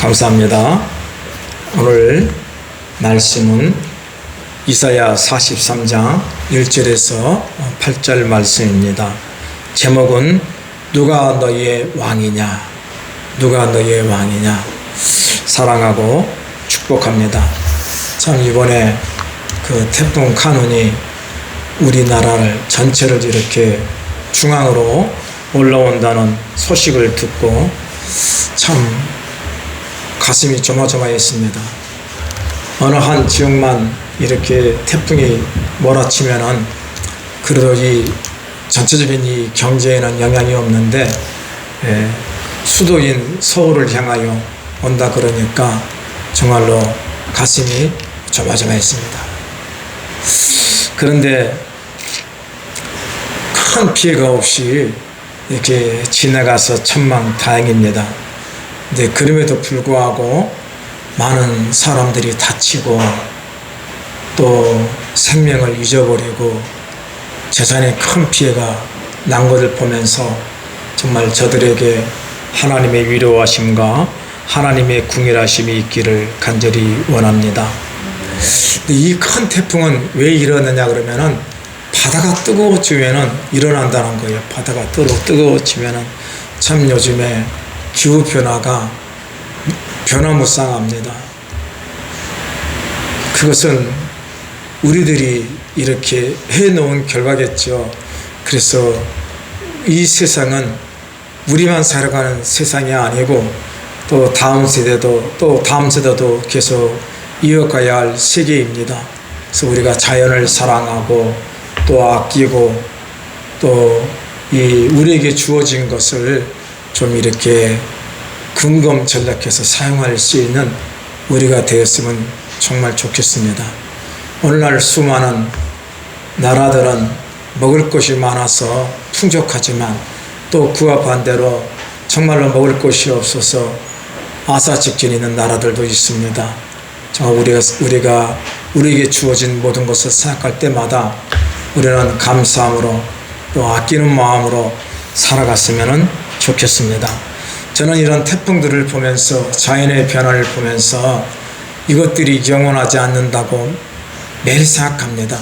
감사합니다. 오늘 말씀은 이사야 43장 1절에서 8절 말씀입니다. 제목은 누가 너희의 왕이냐? 누가 너희의 왕이냐? 사랑하고 축복합니다. 참 이번에 그 태풍 카눈이 우리나라를 전체를 이렇게 중앙으로 올라온다는 소식을 듣고 참 가슴이 조마조마했습니다. 어느 한 지역만 이렇게 태풍이 몰아치면은 그래도 이 전체적인 이 경제에는 영향이 없는데 수도인 서울을 향하여 온다 그러니까 정말로 가슴이 조마조마했습니다. 그런데 큰 피해가 없이 이렇게 지나가서 천만다행입니다. 근데 그럼에도 불구하고 많은 사람들이 다치고 또 생명을 잊어버리고 재산에 큰 피해가 난 것을 보면서 정말 저들에게 하나님의 위로하심과 하나님의 궁일하심이 있기를 간절히 원합니다. 이 큰 태풍은 왜 일어나냐 그러면은 바다가 뜨거워지면은 일어난다는 거예요. 바다가 뜨거워지면은 참 요즘에 기후변화가 변화무쌍합니다. 그것은 우리들이 이렇게 해놓은 결과겠죠. 그래서 이 세상은 우리만 살아가는 세상이 아니고 또 다음 세대도 계속 이어가야 할 세계입니다. 그래서 우리가 자연을 사랑하고 또 아끼고 또 이 우리에게 주어진 것을 좀 이렇게 근검전략해서 사용할 수 있는 우리가 되었으면 정말 좋겠습니다. 오늘날 수많은 나라들은 먹을 것이 많아서 풍족하지만 또 그와 반대로 정말로 먹을 것이 없어서 아사직전이 있는 나라들도 있습니다. 정말 우리가 우리에게 주어진 모든 것을 생각할 때마다 우리는 감사함으로 또 아끼는 마음으로 살아갔으면 좋겠습니다. 저는 이런 태풍들을 보면서 자연의 변화를 보면서 이것들이 영원하지 않는다고 매일 생각합니다.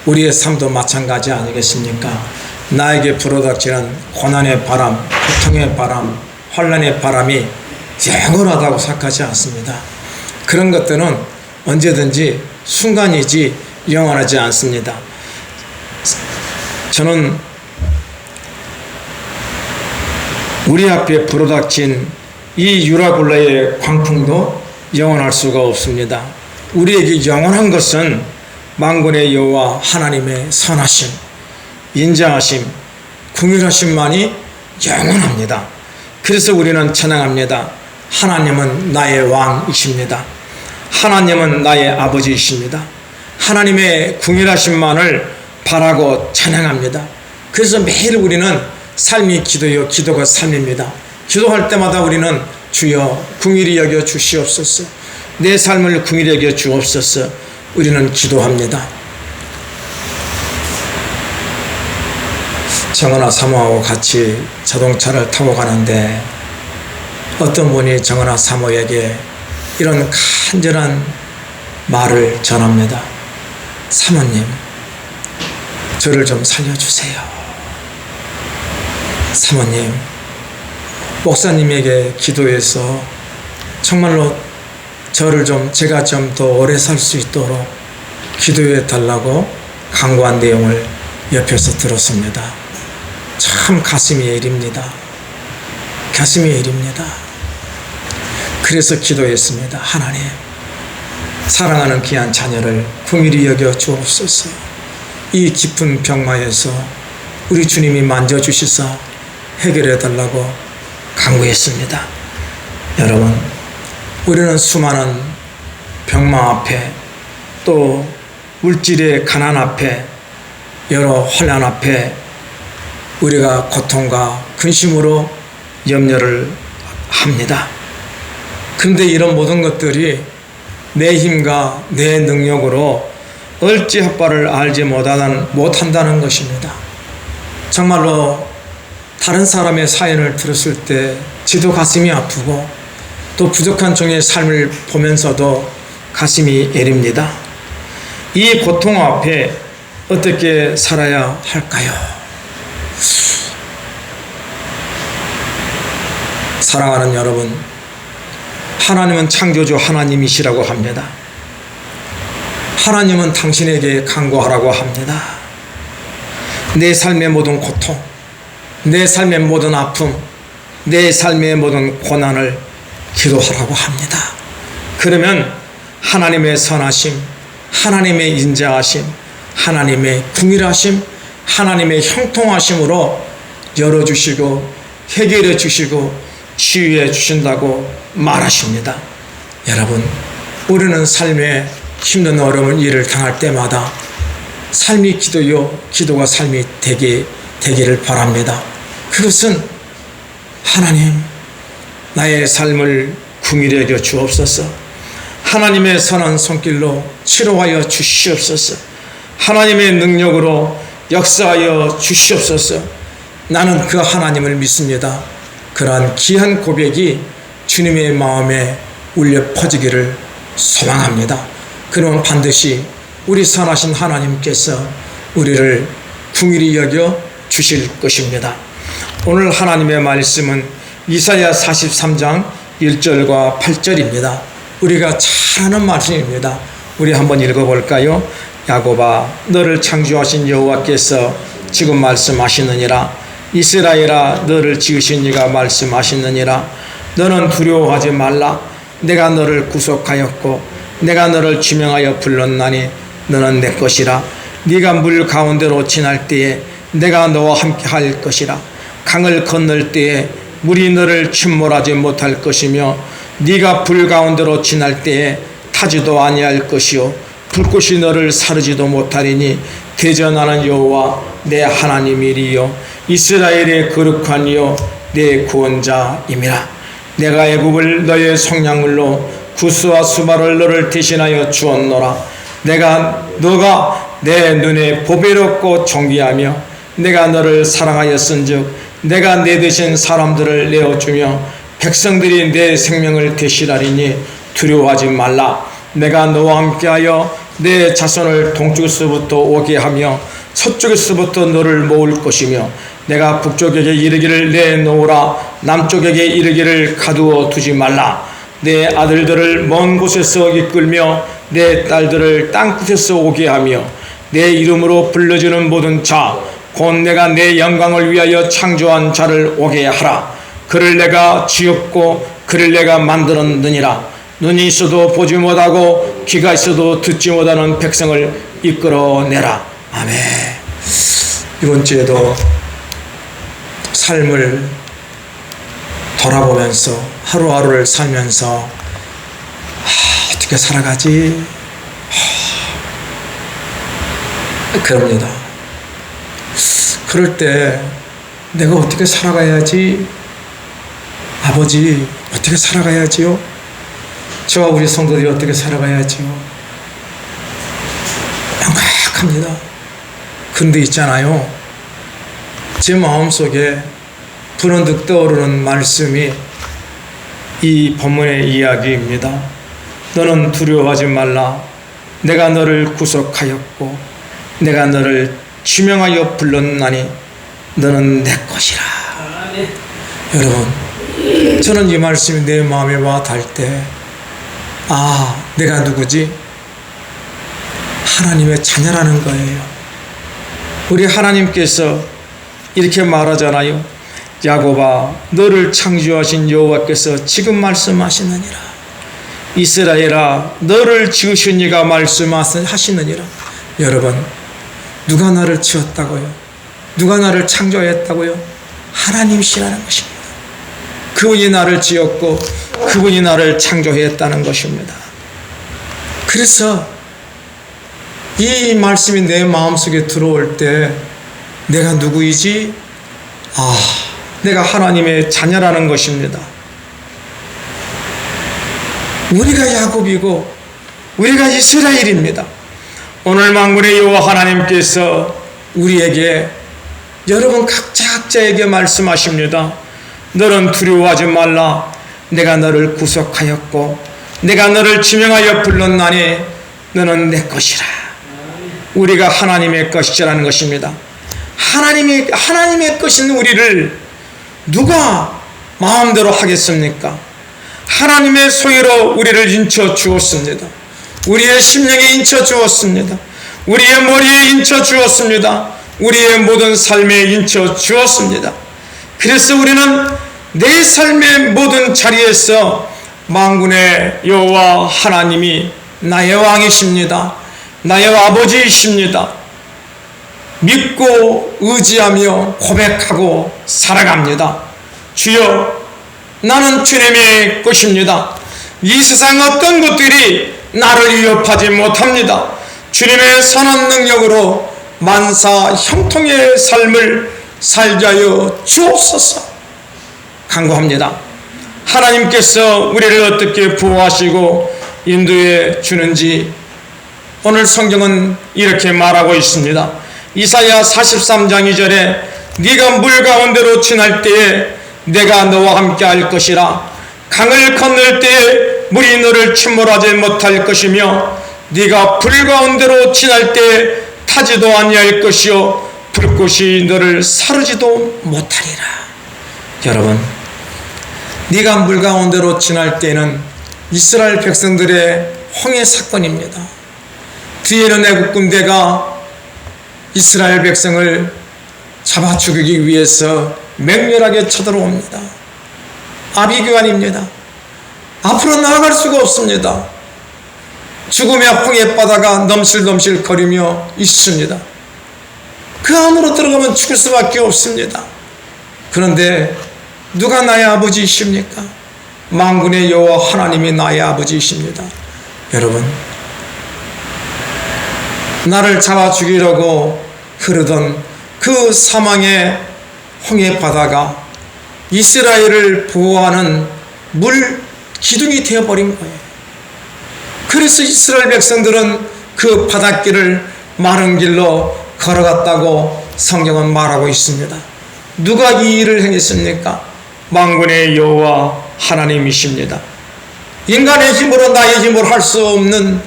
우리의 삶도 마찬가지 아니겠습니까? 나에게 불어닥치는 고난의 바람, 고통의 바람, 환난의 바람이 영원하다고 생각하지 않습니다. 그런 것들은 언제든지 순간이지 영원하지 않습니다. 저는 우리 앞에 불어닥친 이 유라굴라의 광풍도 영원할 수가 없습니다. 우리에게 영원한 것은 만군의 여호와 하나님의 선하심, 인자하심, 궁휼하심만이 영원합니다. 그래서 우리는 찬양합니다. 하나님은 나의 왕이십니다. 하나님은 나의 아버지이십니다. 하나님의 궁휼하심만을 바라고 찬양합니다. 그래서 매일 우리는 삶이 기도요, 기도가 삶입니다. 기도할 때마다 우리는 주여 궁일이 여겨 주시옵소서, 내 삶을 궁일이 여겨 주옵소서, 우리는 기도합니다. 정은아 사모하고 같이 자동차를 타고 가는데 어떤 분이 정은아 사모에게 이런 간절한 말을 전합니다. 사모님, 저를 좀 살려주세요. 사모님, 목사님에게 기도해서 정말로 제가 좀 더 오래 살 수 있도록 기도해 달라고 간구한 내용을 옆에서 들었습니다. 참 가슴이 애립니다. 가슴이 애립니다. 그래서 기도했습니다. 하나님, 사랑하는 귀한 자녀를 긍휼히 여겨 주옵소서. 이 깊은 병마에서 우리 주님이 만져주시사 해결해 달라고 간구했습니다. 여러분, 우리는 수많은 병마 앞에 또 물질의 가난 앞에 여러 환난 앞에 우리가 고통과 근심으로 염려를 합니다. 그런데 이런 모든 것들이 내 힘과 내 능력으로 얼찌합바를 알지 못한다는 것입니다. 정말로 다른 사람의 사연을 들었을 때 지도 가슴이 아프고 또 부족한 종의 삶을 보면서도 가슴이 애립니다. 이 고통 앞에 어떻게 살아야 할까요? 사랑하는 여러분, 하나님은 창조주 하나님이시라고 합니다. 하나님은 당신에게 간구하라고 합니다. 내 삶의 모든 고통, 내 삶의 모든 아픔, 내 삶의 모든 고난을 기도하라고 합니다. 그러면 하나님의 선하심, 하나님의 인자하심, 하나님의 긍휼하심, 하나님의 형통하심으로 열어주시고 해결해 주시고 치유해 주신다고 말하십니다. 여러분, 우리는 삶에 힘든 어려운 일을 당할 때마다 삶이 기도요, 기도가 삶이 되기를 바랍니다. 그것은 하나님, 나의 삶을 긍휼히 여겨 주옵소서. 하나님의 선한 손길로 치료하여 주시옵소서. 하나님의 능력으로 역사하여 주시옵소서. 나는 그 하나님을 믿습니다. 그러한 귀한 고백이 주님의 마음에 울려 퍼지기를 소망합니다. 그러면 반드시 우리 선하신 하나님께서 우리를 긍휼히 여겨 주실 것입니다. 오늘 하나님의 말씀은 이사야 43장 1절과 8절입니다. 우리가 잘 아는 말씀입니다. 우리 한번 읽어볼까요? 야곱아, 너를 창조하신 여호와께서 지금 말씀하시느니라. 이스라엘아, 너를 지으신 이가 말씀하시느니라. 너는 두려워하지 말라. 내가 너를 구속하였고 내가 너를 지명하여 불렀나니 너는 내 것이라. 네가 물 가운데로 지날 때에 내가 너와 함께 할 것이라. 강을 건널 때에 물이 너를 침몰하지 못할 것이며 네가 불 가운데로 지날 때에 타지도 아니할 것이요 불꽃이 너를 사르지도 못하리니 대전하는 여호와 내 하나님이리요 이스라엘의 거룩한 이요 내 구원자임이라. 내가 애굽을 너의 속량물로 구스와 수바를 너를 대신하여 주었노라. 너가 내 눈에 보배롭고 존귀하며 내가 너를 사랑하였은즉 내가 내 대신 사람들을 내어주며 백성들이 내 생명을 대신하리니 두려워하지 말라. 내가 너와 함께하여 내 자손을 동쪽에서부터 오게 하며 서쪽에서부터 너를 모을 것이며 내가 북쪽에게 이르기를 내놓으라 남쪽에게 이르기를 가두어 두지 말라. 내 아들들을 먼 곳에서 이끌며 내 딸들을 땅끝에서 오게 하며 내 이름으로 불러주는 모든 자 곧 내가 내 영광을 위하여 창조한 자를 오게 하라. 그를 내가 지었고 그를 내가 만들었느니라. 눈이 있어도 보지 못하고 귀가 있어도 듣지 못하는 백성을 이끌어내라. 아멘. 이번 주에도 삶을 돌아보면서 하루하루를 살면서 어떻게 살아가지? 그럽니다. 그럴 때 내가 어떻게 살아가야지? 아버지 어떻게 살아가야지요? 저와 우리 성도들이 어떻게 살아가야지요? 명확합니다. 근데 있잖아요, 제 마음속에 불현듯 떠오르는 말씀이 이 본문의 이야기입니다. 너는 두려워하지 말라. 내가 너를 구속하였고 내가 너를 지명하여 불렀나니 너는 내 것이라. 여러분, 저는 이 말씀이 내 마음에 와 닿을 때 내가 누구지? 하나님의 자녀라는 거예요. 우리 하나님께서 이렇게 말하잖아요. 야곱아, 너를 창조하신 여호와께서 지금 말씀하시느니라. 이스라엘아, 너를 지으신 이가 말씀하시느니라. 여러분, 누가 나를 지었다고요? 누가 나를 창조했다고요? 하나님이시라는 것입니다. 그분이 나를 지었고 그분이 나를 창조했다는 것입니다. 그래서 이 말씀이 내 마음속에 들어올 때 내가 누구이지? 내가 하나님의 자녀라는 것입니다. 우리가 야곱이고 우리가 이스라엘입니다. 오늘 만군의 여호와 하나님께서 우리에게, 여러분 각자에게 말씀하십니다. 너는 두려워하지 말라. 내가 너를 구속하였고 내가 너를 지명하여 불렀나니 너는 내 것이라. 우리가 하나님의 것이라는 것입니다. 하나님의 것인 우리를 누가 마음대로 하겠습니까? 하나님의 소유로 우리를 인쳐 주었습니다. 우리의 심령에 인쳐 주었습니다. 우리의 머리에 인쳐 주었습니다. 우리의 모든 삶에 인쳐 주었습니다. 그래서 우리는 내 삶의 모든 자리에서 만군의 여호와 하나님이 나의 왕이십니다. 나의 아버지이십니다. 믿고 의지하며 고백하고 살아갑니다. 주여, 나는 주님의 것입니다. 이 세상 어떤 것들이 나를 위협하지 못합니다. 주님의 선한 능력으로 만사 형통의 삶을 살게 하여 주옵소서 간구합니다. 하나님께서 우리를 어떻게 보호하시고 인도해 주는지 오늘 성경은 이렇게 말하고 있습니다. 이사야 43장 2절에 네가 물 가운데로 지날 때에 내가 너와 함께 할 것이라. 강을 건널 때에 물이 너를 침몰하지 못할 것이며 네가 불 가운데로 지날 때에 타지도 아니할 것이요 불꽃이 너를 사르지도 못하리라. 여러분, 네가 물 가운데로 지날 때는 이스라엘 백성들의 홍해 사건입니다. 뒤에는 애국 군대가 이스라엘 백성을 잡아 죽이기 위해서 맹렬하게 쳐들어옵니다. 아비규환입니다. 앞으로 나아갈 수가 없습니다. 죽음의 홍해바다가 넘실넘실 거리며 있습니다. 그 안으로 들어가면 죽을 수밖에 없습니다. 그런데 누가 나의 아버지이십니까? 만군의 여호와 하나님이 나의 아버지이십니다. 여러분, 나를 잡아 죽이려고 흐르던 그 사망의 홍해바다가 이스라엘을 보호하는 물 기둥이 되어버린 거예요. 그래서 이스라엘 백성들은 그 바닷길을 마른 길로 걸어갔다고 성경은 말하고 있습니다. 누가 이 일을 행했습니까? 만군의 여호와 하나님이십니다. 인간의 힘으로 나의 힘으로 할 수 없는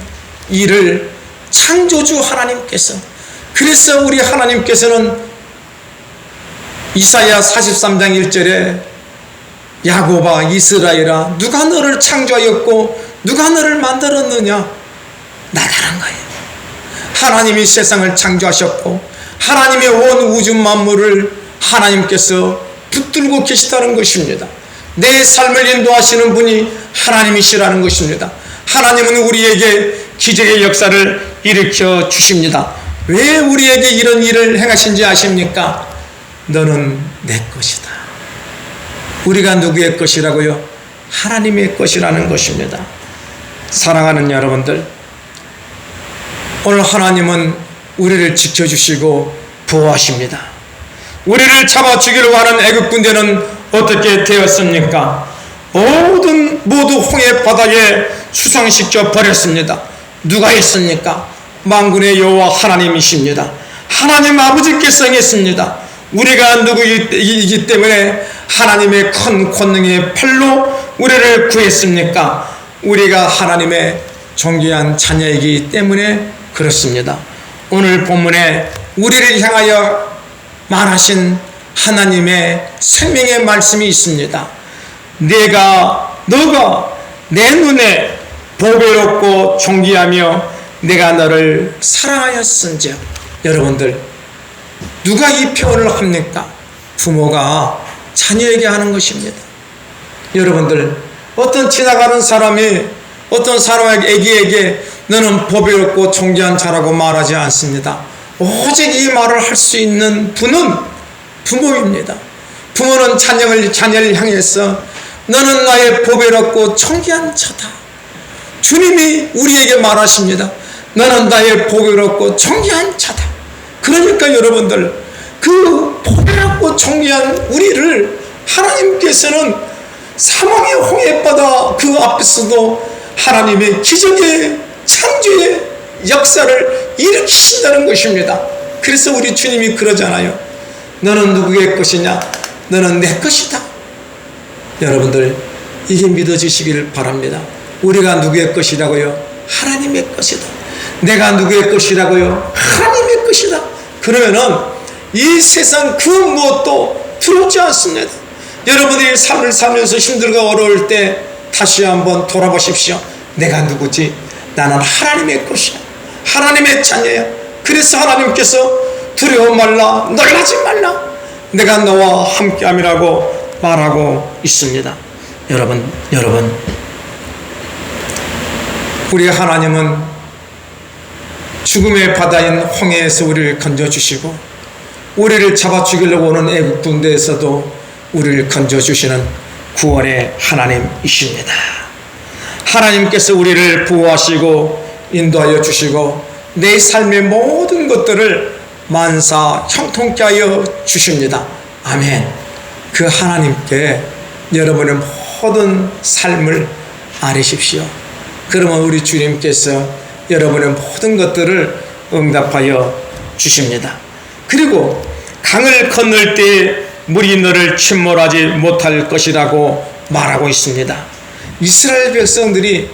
일을 창조주 하나님께서, 그래서 우리 하나님께서는 이사야 43장 1절에 야곱아 이스라엘아 누가 너를 창조하였고 누가 너를 만들었느냐? 나다란 거예요. 하나님이 세상을 창조하셨고 하나님의 온 우주 만물을 하나님께서 붙들고 계시다는 것입니다. 내 삶을 인도하시는 분이 하나님이시라는 것입니다. 하나님은 우리에게 기적의 역사를 일으켜 주십니다. 왜 우리에게 이런 일을 행하신지 아십니까? 너는 내 것이다. 우리가 누구의 것이라고요? 하나님의 것이라는 것입니다. 사랑하는 여러분들, 오늘 하나님은 우리를 지켜주시고 보호하십니다. 우리를 잡아 죽이려고 하는 애국 군대는 어떻게 되었습니까? 모두 홍해 바다에 수상시켜 버렸습니다. 누가 했습니까? 만군의 여호와 하나님이십니다. 하나님 아버지께서 행했습니다. 우리가 누구이기 때문에 하나님의 큰 권능의 팔로 우리를 구했습니까? 우리가 하나님의 존귀한 자녀이기 때문에 그렇습니다. 오늘 본문에 우리를 향하여 말하신 하나님의 생명의 말씀이 있습니다. 너가 내 눈에 보배롭고 존귀하며 내가 너를 사랑하였은즉. 여러분들, 누가 이 표현을 합니까? 부모가 자녀에게 하는 것입니다. 여러분들, 어떤 지나가는 사람이 어떤 사람에게, 애기에게 너는 보배롭고 존귀한 자라고 말하지 않습니다. 오직 이 말을 할 수 있는 분은 부모입니다. 부모는 자녀를 향해서 너는 나의 보배롭고 존귀한 자다. 주님이 우리에게 말하십니다. 너는 나의 보배롭고 존귀한 자다. 그러니까 여러분들, 그 보배롭고 존귀한 우리를 하나님께서는 사망의 홍해바다 그 앞에서도 하나님의 기적의 창조의 역사를 일으키신다는 것입니다. 그래서 우리 주님이 그러잖아요. 너는 누구의 것이냐? 너는 내 것이다. 여러분들, 이게 믿어지시길 바랍니다. 우리가 누구의 것이라고요? 하나님의 것이다. 내가 누구의 것이라고요? 하나님의 것이다. 그러면은 이 세상 그 무엇도 두렵지 않습니다. 여러분들이 삶을 살면서 힘들고 어려울 때 다시 한번 돌아보십시오. 내가 누구지? 나는 하나님의 것이야. 하나님의 자녀야. 그래서 하나님께서 두려워 말라, 놀라지 말라, 내가 너와 함께함이라고 말하고 있습니다. 여러분, 우리 하나님은 죽음의 바다인 홍해에서 우리를 건져주시고 우리를 잡아 죽이려고 오는 애국 군대에서도 우리를 건져주시는 구원의 하나님이십니다. 하나님께서 우리를 보호하시고 인도하여 주시고 내 삶의 모든 것들을 만사 형통케 하여 주십니다. 아멘. 그 하나님께 여러분의 모든 삶을 아뢰십시오. 그러면 우리 주님께서 여러분의 모든 것들을 응답하여 주십니다. 그리고 강을 건널 때 물이 너를 침몰하지 못할 것이라고 말하고 있습니다. 이스라엘 백성들이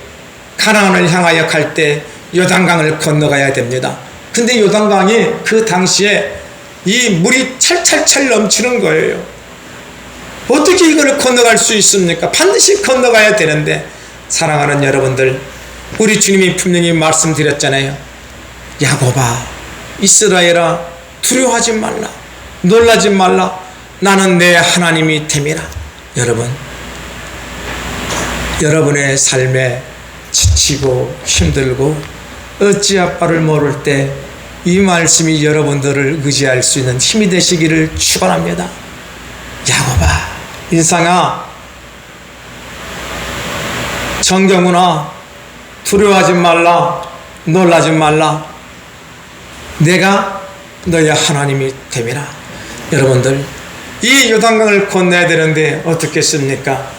가나안을 향하여 갈 때 요단강을 건너가야 됩니다. 근데 요단강이 그 당시에 이 물이 찰찰찰 넘치는 거예요. 어떻게 이걸 건너갈 수 있습니까? 반드시 건너가야 되는데, 사랑하는 여러분들, 우리 주님이 분명히 말씀드렸잖아요. 야곱아, 이스라엘아, 두려워하지 말라, 놀라지 말라, 나는 내 하나님이 됨이라. 여러분의 삶에 지치고 힘들고 어찌할 바를 모를 때 이 말씀이 여러분들을 의지할 수 있는 힘이 되시기를 축원합니다. 야곱아, 인상아, 정경훈아, 두려워하지 말라, 놀라지 말라, 내가 너의 하나님이 됨이라. 여러분들, 이 요단강을 건너야 되는데 어떻게 씁니까?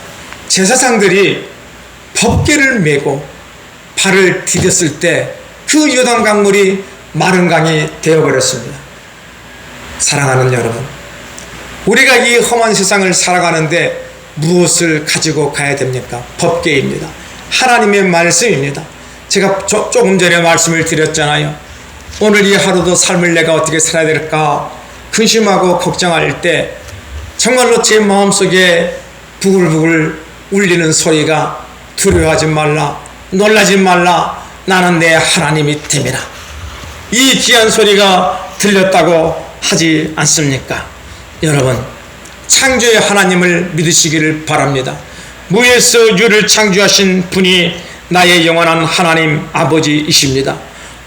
제사장들이 법궤를 메고 발을 디뎠을 때 그 요단강물이 마른 강이 되어버렸습니다. 사랑하는 여러분, 우리가 이 험한 세상을 살아가는데 무엇을 가지고 가야 됩니까? 법궤입니다. 하나님의 말씀입니다. 제가 조금 전에 말씀을 드렸잖아요. 오늘 이 하루도 삶을 내가 어떻게 살아야 될까 근심하고 걱정할 때 정말로 제 마음속에 부글부글 울리는 소리가 두려워하지 말라, 놀라지 말라, 나는 내 하나님이 됨이라. 이 귀한 소리가 들렸다고 하지 않습니까? 여러분, 창조의 하나님을 믿으시기를 바랍니다. 무에서 유를 창조하신 분이 나의 영원한 하나님 아버지이십니다.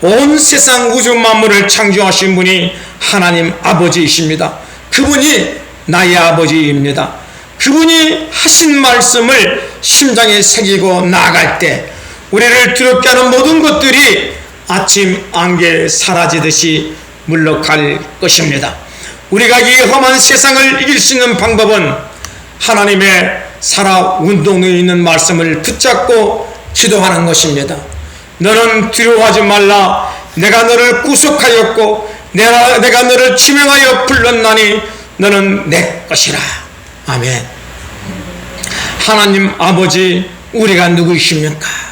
온 세상 우주 만물을 창조하신 분이 하나님 아버지이십니다. 그분이 나의 아버지입니다. 그분이 하신 말씀을 심장에 새기고 나아갈 때 우리를 두렵게 하는 모든 것들이 아침 안개 사라지듯이 물러갈 것입니다. 우리가 이 험한 세상을 이길 수 있는 방법은 하나님의 살아 운동에 있는 말씀을 붙잡고 기도하는 것입니다. 너는 두려워하지 말라, 내가 너를 구속하였고 내가 너를 지명하여 불렀나니 너는 내 것이라. 아멘. 하나님 아버지, 우리가 누구이십니까?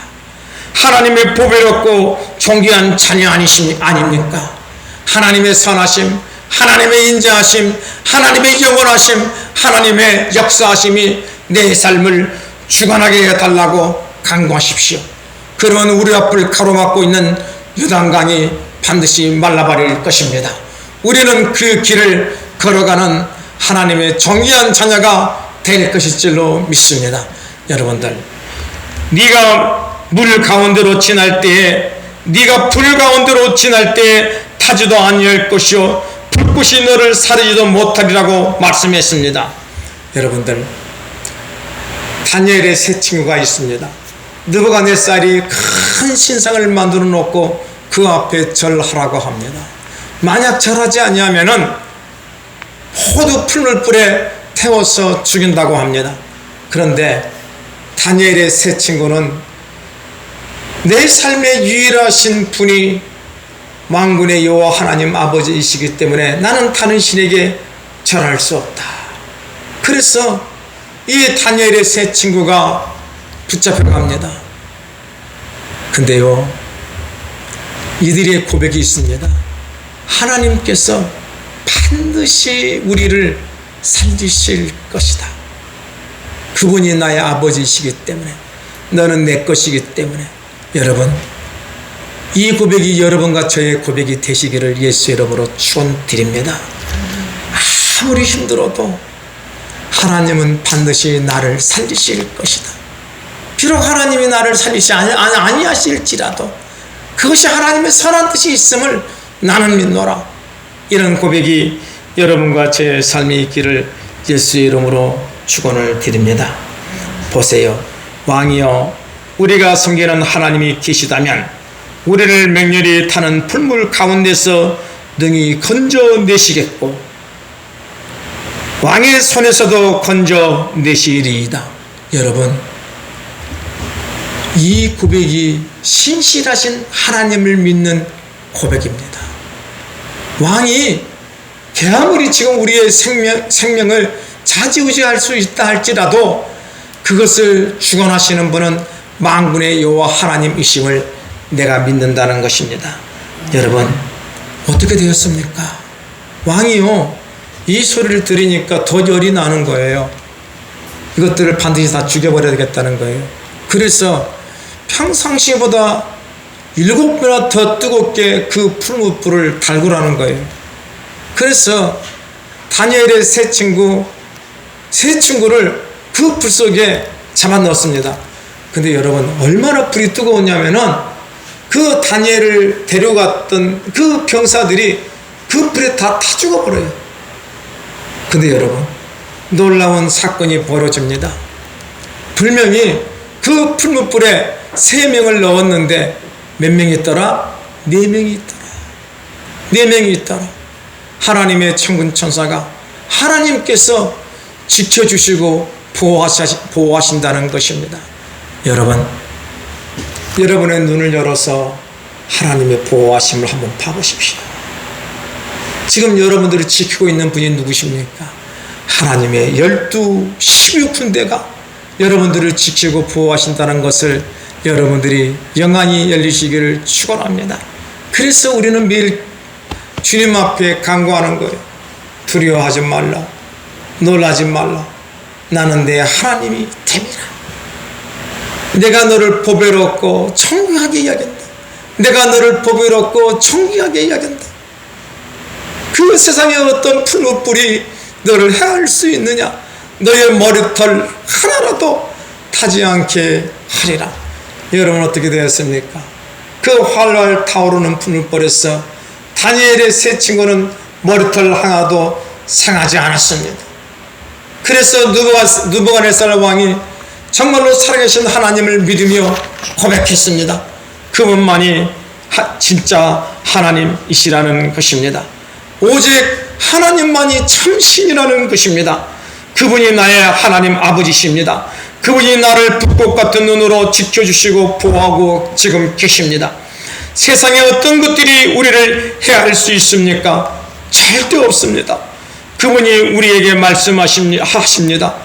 하나님의 보배롭고 존귀한 자녀 아닙니까? 하나님의 선하심, 하나님의 인자하심, 하나님의 영원하심, 하나님의 역사하심이 내 삶을 주관하게 해달라고 간구하십시오. 그러면 우리 앞을 가로막고 있는 요단강이 반드시 말라버릴 것입니다. 우리는 그 길을 걸어가는 하나님의 존귀한 자녀가 될 것일 줄로 믿습니다. 여러분들, 네가 물 가운데로 지날 때에, 네가 불 가운데로 지날 때에 타지도 아니할 것이요 불꽃이 너를 사르지도 못하리라고 말씀했습니다. 여러분들, 다니엘의 세 친구가 있습니다. 느부갓네살이 큰 신상을 만들어 놓고 그 앞에 절하라고 합니다. 만약 절하지 아니하면은 모두 풀물불에 태워서 죽인다고 합니다. 그런데 다니엘의 세 친구는 내 삶의 유일하신 분이 만군의 여호와 하나님 아버지이시기 때문에 나는 다른 신에게 절할 수 없다. 그래서 이 다니엘의 세 친구가 붙잡혀갑니다. 근데요, 이들의 고백이 있습니다. 하나님께서 반드시 우리를 살리실 것이다. 그분이 나의 아버지이시기 때문에, 너는 내 것이기 때문에. 여러분, 이 고백이 여러분과 저의 고백이 되시기를 예수 이름으로 축원드립니다. 아무리 힘들어도 하나님은 반드시 나를 살리실 것이다. 비록 하나님이 나를 살리지 아니하실지라도 그것이 하나님의 선한 뜻이 있음을 나는 믿노라. 이런 고백이 여러분과 제 삶에 있기를 예수 이름으로 축원을 드립니다. 보세요. 왕이여, 우리가 섬기는 하나님이 계시다면 우리를 맹렬히 타는 풀물 가운데서 능히 건져내시겠고 왕의 손에서도 건져내시리이다. 여러분, 이 고백이 신실하신 하나님을 믿는 고백입니다. 왕이 아무리 지금 우리의 생명을 좌지우지할 수 있다 할지라도 그것을 주관하시는 분은 만군의 여호와 하나님이심을 내가 믿는다는 것입니다. 여러분, 어떻게 되었습니까? 왕이요, 이 소리를 들으니까 더 열이 나는 거예요. 이것들을 반드시 다 죽여버려야겠다는 거예요. 그래서 평상시보다 7배나 더 뜨겁게 그 풀무불을 달구라는 거예요. 그래서 다니엘의 세 친구를 그 불 속에 잡아넣었습니다. 근데 여러분, 얼마나 불이 뜨거웠냐면은 그 다니엘을 데려갔던 그 병사들이 그 불에 다 죽어버려요. 근데 여러분, 놀라운 사건이 벌어집니다. 분명히 그 풀무불에 3명을 넣었는데 몇 명이 있더라? 4명이 있더라. 4명이 있더라. 하나님의 천군 천사가 하나님께서 지켜주시고 보호하신다는 것입니다. 여러분, 여러분의 눈을 열어서 하나님의 보호하심을 한번 봐보십시오. 지금 여러분들을 지키고 있는 분이 누구십니까? 하나님의 12군대가 여러분들을 지키고 보호하신다는 것을 여러분들이 영안이 열리시기를 축원합니다. 그래서 우리는 매일 주님 앞에 간구하는 거예요. 두려워하지 말라, 놀라지 말라. 나는 내 하나님이 됨이라. 내가 너를 보배롭고 청귀하게 여긴다. 내가 너를 보배롭고 청귀하게 여긴다. 그 세상에 어떤 풀무불이 너를 해할 수 있느냐? 너의 머리털 하나라도 타지 않게 하리라. 여러분, 어떻게 되었습니까? 그 활활 타오르는 풀무불에서 다니엘의 세 친구는 머리털 하나도 상하지 않았습니다. 그래서 느부갓네살 왕이 정말로 살아계신 하나님을 믿으며 고백했습니다. 그분만이 진짜 하나님이시라는 것입니다. 오직 하나님만이 참 신이라는 것입니다. 그분이 나의 하나님 아버지십니다. 그분이 나를 불꽃 같은 눈으로 지켜주시고 보호하고 지금 계십니다. 세상에 어떤 것들이 우리를 해할 수 있습니까? 절대 없습니다. 그분이 우리에게 말씀하십니다.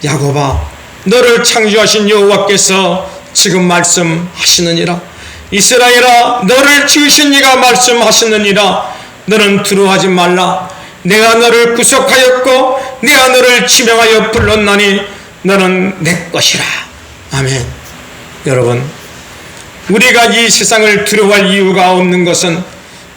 야곱아, 너를 창조하신 여호와께서 지금 말씀하시느니라. 이스라엘아, 너를 지으신 이가 말씀하시느니라. 너는 두려워하지 말라. 내가 너를 구속하였고 내가 너를 지명하여 불렀나니 너는 내 것이라. 아멘. 여러분, 우리가 이 세상을 두려워할 이유가 없는 것은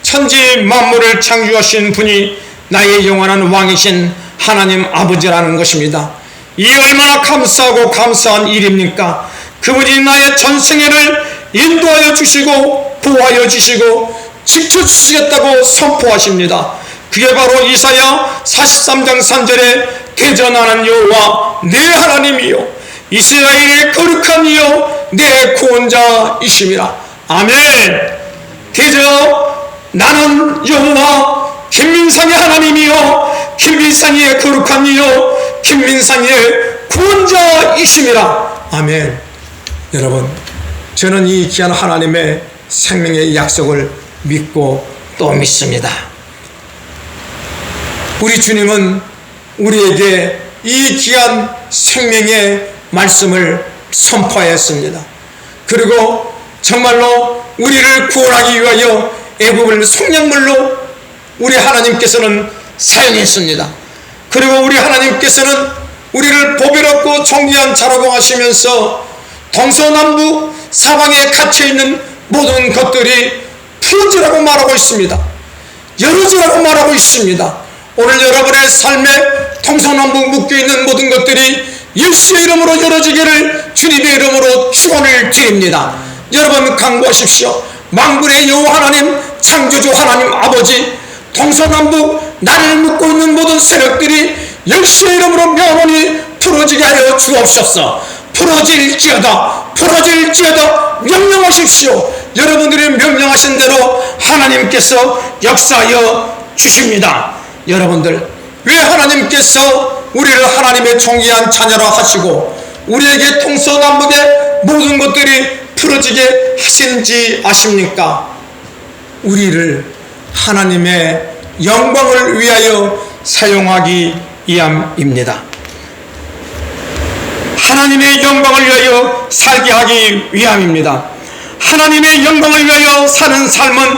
천지 만물을 창조하신 분이 나의 영원한 왕이신 하나님 아버지라는 것입니다. 이 얼마나 감사하고 감사한 일입니까? 그분이 나의 전생애를 인도하여 주시고 보호하여 주시고 지켜주시겠다고 선포하십니다. 그게 바로 이사야 43장 3절에 대전하는 여호와 내 하나님이요 이스라엘의 거룩한 이요 내 구원자이심이라. 아멘. 대저 나는 여호와 김민상의 하나님이요 김민상의 거룩한 이요 김민상의 구원자이심이라. 아멘. 여러분, 저는 이 귀한 하나님의 생명의 약속을 믿고 또 믿습니다. 우리 주님은 우리에게 이 귀한 생명의 말씀을 선포하였습니다. 그리고 정말로 우리를 구원하기 위하여 애굽을 속량물로 우리 하나님께서는 사용했습니다. 그리고 우리 하나님께서는 우리를 보배롭고 존귀한 자라고 하시면서 동서남북 사방에 갇혀있는 모든 것들이 풀어지라고 말하고 있습니다. 열어지라고 말하고 있습니다. 오늘 여러분의 삶에 동서남북 묶여있는 모든 것들이 예수의 이름으로 열어지기를 주님의 이름으로 축원을 드립니다. 여러분 강구하십시오. 만군의 여호와 하나님, 창조주 하나님 아버지, 동서남북 나를 묶고 있는 모든 세력들이 예수의 이름으로 명하노니 풀어지게 하여 주옵소서. 풀어질지어다, 풀어질지어다 명령하십시오. 여러분들이 명령하신 대로 하나님께서 역사하여 주십니다. 여러분들, 왜 하나님께서 우리를 하나님의 존귀한 자녀라 하시고 우리에게 동서남북의 모든 것들이 풀어지게 하신지 아십니까? 우리를 하나님의 영광을 위하여 사용하기 위함입니다. 하나님의 영광을 위하여 살게 하기 위함입니다. 하나님의 영광을 위하여 사는 삶은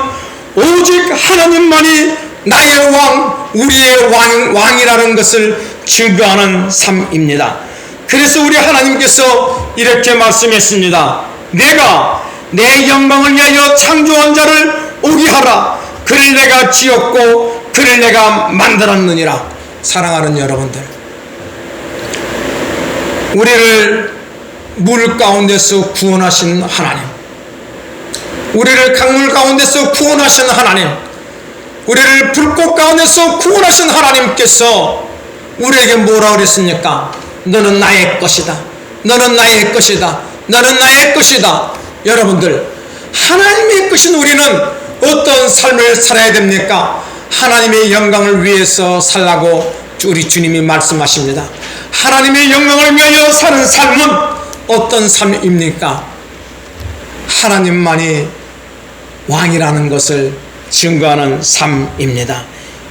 오직 하나님만이 나의 왕, 우리의 왕이라는 것을 증거하는 삶입니다. 그래서 우리 하나님께서 이렇게 말씀했습니다. 내가 내 영광을 위하여 창조한 자를 오게 하라. 그를 내가 지었고 그를 내가 만들었느니라. 사랑하는 여러분들, 우리를 물 가운데서 구원하신 하나님, 우리를 강물 가운데서 구원하신 하나님, 우리를 불꽃 가운데서 구원하신 하나님께서 우리에게 뭐라 그랬습니까? 너는 나의 것이다, 너는 나의 것이다, 너는 나의 것이다. 여러분들, 하나님의 것인 우리는 어떤 삶을 살아야 됩니까? 하나님의 영광을 위해서 살라고 우리 주님이 말씀하십니다. 하나님의 영광을 위하여 사는 삶은 어떤 삶입니까? 하나님만이 왕이라는 것을 증거하는 삶입니다.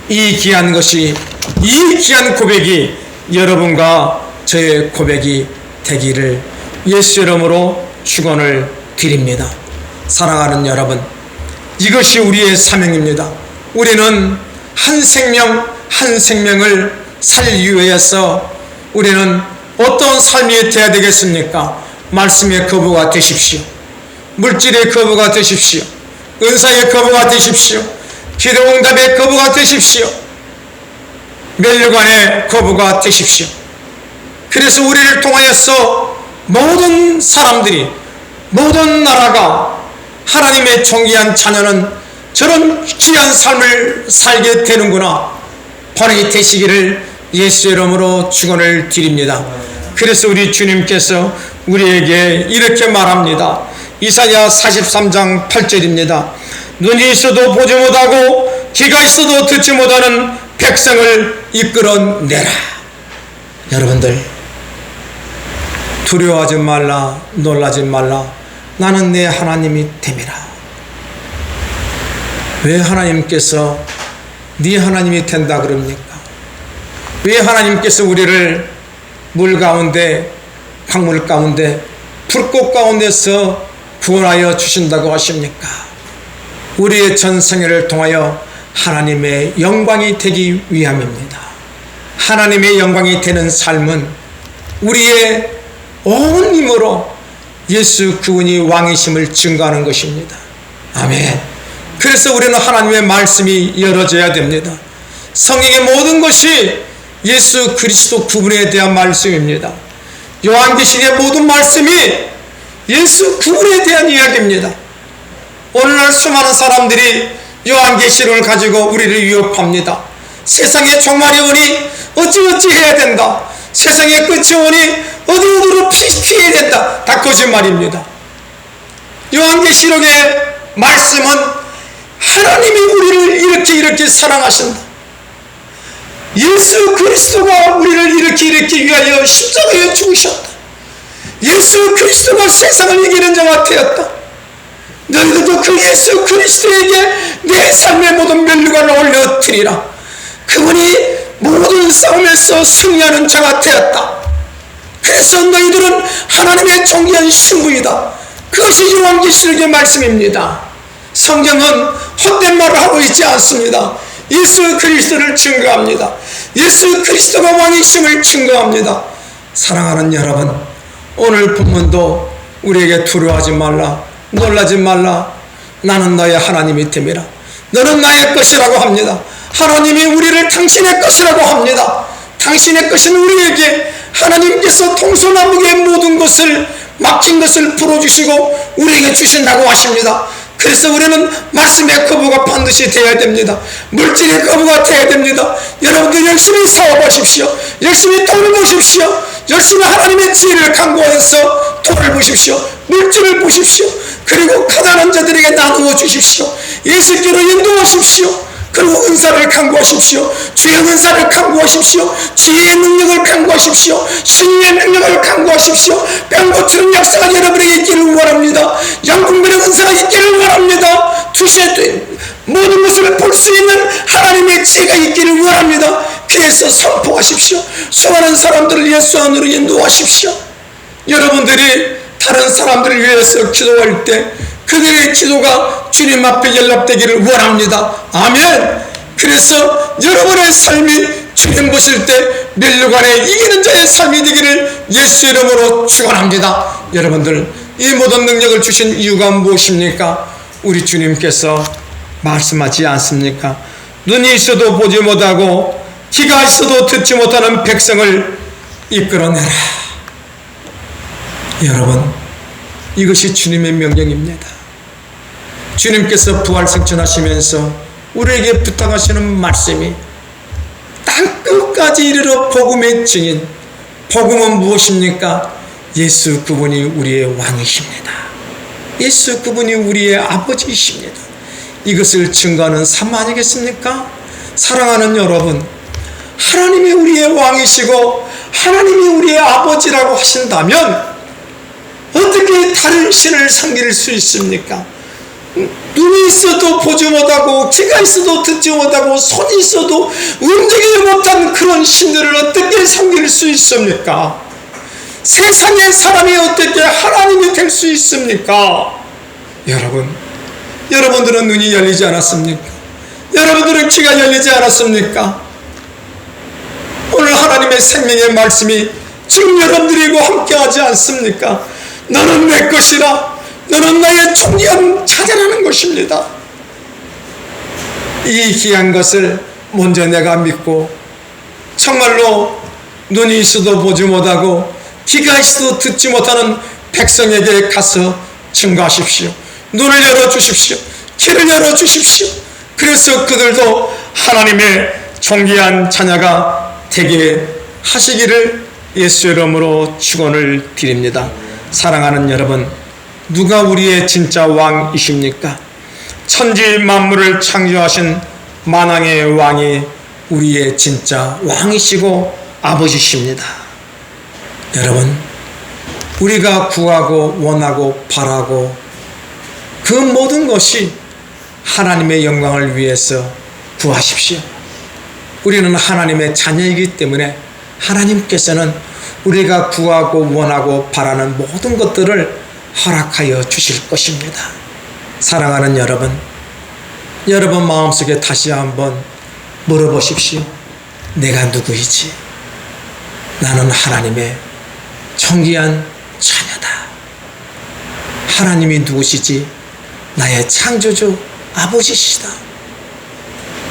이 귀한 것이, 이 귀한 고백이 여러분과 저의 고백이 되기를 예수 이름으로 축원을 드립니다. 사랑하는 여러분, 이것이 우리의 사명입니다. 우리는 한 생명 한 생명을 살리기 위해서 우리는 어떤 삶이 되어야 되겠습니까? 말씀의 거부가 되십시오. 물질의 거부가 되십시오. 은사의 거부가 되십시오. 기도응답의 거부가 되십시오. 멸류관의 거부가 되십시오. 그래서 우리를 통하여서 모든 사람들이, 모든 나라가 하나님의 존귀한 자녀는 저런 귀한 삶을 살게 되는구나, 반응이 되시기를 예수 이름으로 축원을 드립니다. 그래서 우리 주님께서 우리에게 이렇게 말합니다. 이사야 43장 8절입니다. 눈이 있어도 보지 못하고 귀가 있어도 듣지 못하는 백성을 이끌어내라. 여러분들, 두려워하지 말라, 놀라지 말라. 나는 내 하나님이 됨이라. 왜 하나님께서 네 하나님이 된다 그럽니까? 왜 하나님께서 우리를 물 가운데, 강물 가운데, 불꽃 가운데서 구원하여 주신다고 하십니까? 우리의 전생애를 통하여 하나님의 영광이 되기 위함입니다. 하나님의 영광이 되는 삶은 우리의 온 힘으로 예수 그분이 왕이심을 증거하는 것입니다. 아멘. 그래서 우리는 하나님의 말씀이 열어져야 됩니다. 성경의 모든 것이 예수 그리스도 그분에 대한 말씀입니다. 요한계시의 모든 말씀이 예수 그분에 대한 이야기입니다. 오늘날 수많은 사람들이 요한계시록을 가지고 우리를 위협합니다. 세상의 종말이 오니 어찌어찌 해야 된다. 세상의 끝이 오니 어디어디로 피해야 된다. 다 거짓말입니다. 요한계시록의 말씀은 하나님이 우리를 이렇게 사랑하신다. 예수 그리스도가 우리를 이렇게 위하여 십자가에 죽으셨다. 예수 그리스도가 세상을 이기는 자가 되었다. 너희들도 그 예수 그리스도에게 내 삶의 모든 면류관을 올려드리라. 그분이 모든 싸움에서 승리하는 자가 되었다. 그래서 너희들은 하나님의 존귀한 신부이다. 그것이 요한계시록의 말씀입니다. 성경은 헛된 말을 하고 있지 않습니다. 예수 그리스도를 증거합니다. 예수 그리스도가 왕이심을 증거합니다. 사랑하는 여러분, 오늘 본문도 우리에게 두려워하지 말라, 놀라지 말라, 나는 너의 하나님이 됨이라, 너는 나의 것이라고 합니다. 하나님이 우리를 당신의 것이라고 합니다. 당신의 것은 우리에게 하나님께서 동서남북의 모든 것을, 막힌 것을 풀어주시고 우리에게 주신다고 하십니다. 그래서 우리는 말씀의 거부가 반드시 되어야 됩니다. 물질의 거부가 되어야 됩니다. 여러분들 열심히 사업하십시오. 열심히 돈을 보십시오. 열심히 하나님의 지혜를 강구하여서 돈을 보십시오. 물질을 보십시오. 그리고 가난한 자들에게 나누어 주십시오. 예수께로 인도하십시오. 그리고 은사를 강구하십시오. 주의 은사를 강구하십시오. 지혜의 능력을 강구하십시오. 신의 능력을 강구하십시오. 병 고치는 역사가 여러분에게 있기를 원합니다. 영분별의 은사가 있기를 원합니다. 두시에 모든 것을 볼 수 있는 하나님의 지혜가 있기를 원합니다. 그래서 선포하십시오. 수많은 사람들을 예수 안으로 인도하십시오. 여러분들이 다른 사람들을 위해서 기도할 때 그들의 기도가 주님 앞에 연락되기를 원합니다. 아멘. 그래서 여러분의 삶이 주님 보실 때 멸류관에 이기는 자의 삶이 되기를 예수 이름으로 축원합니다. 여러분들, 이 모든 능력을 주신 이유가 무엇입니까? 우리 주님께서 말씀하지 않습니까? 눈이 있어도 보지 못하고 귀가 있어도 듣지 못하는 백성을 이끌어내라. 여러분, 이것이 주님의 명령입니다. 주님께서 부활승천하시면서 우리에게 부탁하시는 말씀이 땅끝까지 이르러 복음의 증인. 복음은 무엇입니까? 예수 그분이 우리의 왕이십니다. 예수 그분이 우리의 아버지이십니다. 이것을 증거하는 삶 아니겠습니까? 사랑하는 여러분, 하나님이 우리의 왕이시고 하나님이 우리의 아버지라고 하신다면 어떻게 다른 신을 섬길 수 있습니까? 눈이 있어도 보지 못하고 귀가 있어도 듣지 못하고 손이 있어도 움직이지 못한 그런 신들을 어떻게 섬길 수 있습니까? 세상의 사람이 어떻게 하나님이 될 수 있습니까? 여러분들은 눈이 열리지 않았습니까? 여러분들은 귀가 열리지 않았습니까? 오늘 하나님의 생명의 말씀이 지금 여러분들이고 함께하지 않습니까? 너는 내 것이라, 너는 나의 존귀한 자녀라는 것입니다. 이 귀한 것을 먼저 내가 믿고 정말로 눈이 있어도 보지 못하고 귀가 있어도 듣지 못하는 백성에게 가서 증거하십시오. 눈을 열어주십시오. 귀를 열어주십시오. 그래서 그들도 하나님의 존귀한 자녀가 되게 하시기를 예수 이름으로 축원을 드립니다. 사랑하는 여러분, 누가 우리의 진짜 왕이십니까? 천지 만물을 창조하신 만왕의 왕이 우리의 진짜 왕이시고 아버지십니다. 여러분, 우리가 구하고 원하고 바라고 그 모든 것이 하나님의 영광을 위해서 구하십시오. 우리는 하나님의 자녀이기 때문에 하나님께서는 우리가 구하고 원하고 바라는 모든 것들을 허락하여 주실 것입니다. 사랑하는 여러분 마음속에 다시 한번 물어보십시오. 내가 누구이지? 나는 하나님의 존귀한 자녀다. 하나님이 누구시지? 나의 창조주 아버지시다.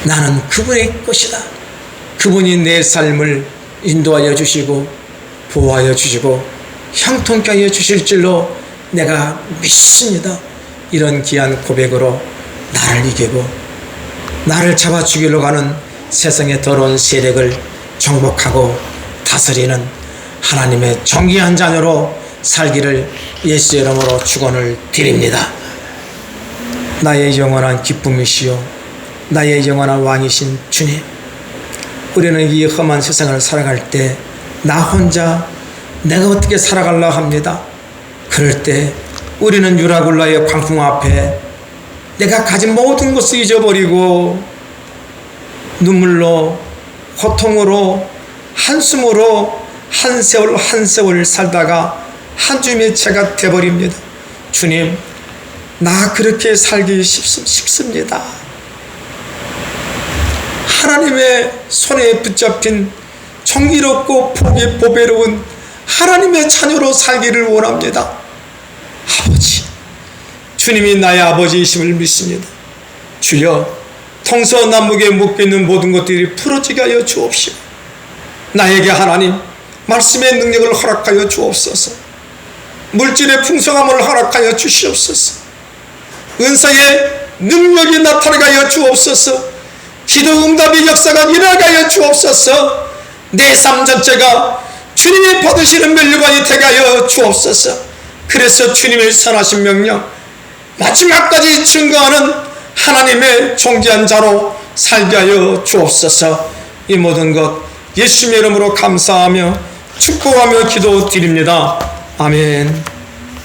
나는 그분의 것이다. 그분이 내 삶을 인도하여 주시고 보호하여 주시고 형통케 하여 주실 줄로 내가 믿습니다. 이런 귀한 고백으로 나를 이기고 나를 잡아 죽이려고 하는 세상의 더러운 세력을 정복하고 다스리는 하나님의 존귀한 자녀로 살기를 예수 이름으로 축원을 드립니다. 나의 영원한 기쁨이시요 나의 영원한 왕이신 주님, 우리는 이 험한 세상을 살아갈 때 나 혼자 내가 어떻게 살아가려 합니다. 그럴 때 우리는 유라굴라의 광풍 앞에 내가 가진 모든 것을 잊어버리고 눈물로 고통으로 한숨으로 한 세월 한 세월 살다가 한 줌의 채가 돼버립니다. 주님, 나 그렇게 살기 쉽습니다. 하나님의 손에 붙잡힌 정의롭고 복이 보배로운 하나님의 자녀로 살기를 원합니다. 아버지, 주님이 나의 아버지이심을 믿습니다. 주여, 동서남북에 묶여있는 모든 것들이 풀어지게 하여 주옵시오. 나에게 하나님 말씀의 능력을 허락하여 주옵소서. 물질의 풍성함을 허락하여 주시옵소서. 은사의 능력이 나타나게 하여 주옵소서. 기도 응답의 역사가 일어나게 하여 주옵소서. 내 삶 전체가 주님이 받으시는 면류관이 되게 하여 주옵소서. 그래서 주님의 선하신 명령, 마지막까지 증거하는 하나님의 존귀한 자로 살게 하여 주옵소서. 이 모든 것 예수님의 이름으로 감사하며 축복하며 기도드립니다. 아멘.